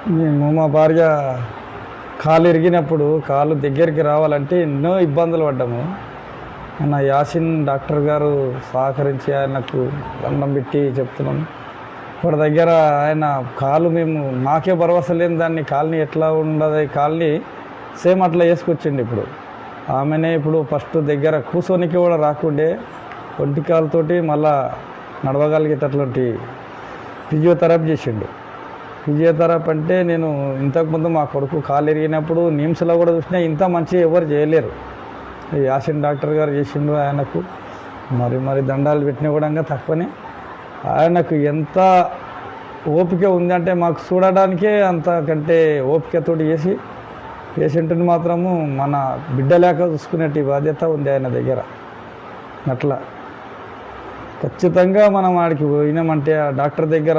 మేము మా భార్య కాలు ఇరిగినప్పుడు కాలు దగ్గరికి రావాలంటే ఎన్నో ఇబ్బందులు పడ్డాము. మన యాసిన్ డాక్టర్ గారు సహకరించి ఆయనకు దండం పెట్టి చెప్తున్నాం. ఇప్పటి దగ్గర ఆయన కాలు మేము మాకే భరోసా లేని దాన్ని కాలుని ఎట్లా ఉండదు కాలుని సేమ్ అట్లా వేసుకొచ్చిండు. ఇప్పుడు ఆమెనే ఇప్పుడు ఫస్ట్ దగ్గర కూర్చోనికి కూడా రాకుండే ఒంటి కాలుతోటి మళ్ళా నడవగలిగేటటువంటి ఫిజియోథెరపీ చేసిండు. ఫిజియోథెరపీ అంటే నేను ఇంతకుముందు మా కొడుకు కాలు ఎరిగినప్పుడు నిమ్స్లో కూడా చూసినా ఇంత మంచిగా ఎవరు చేయలేరు. యాసిన్ డాక్టర్ గారు చేసిండు. ఆయనకు మరి దండాలు పెట్టినా కూడా తక్కువనే. ఆయనకు ఎంత ఓపిక ఉందంటే మాకు చూడడానికే అంతకంటే ఓపికతోటి చేసి పేషెంట్ని మాత్రము మన బిడ్డ లేక చూసుకునేటి బాధ్యత ఉంది ఆయన దగ్గర. అట్లా ఖచ్చితంగా మనం ఆడికి పోయినామంటే ఆ డాక్టర్ దగ్గర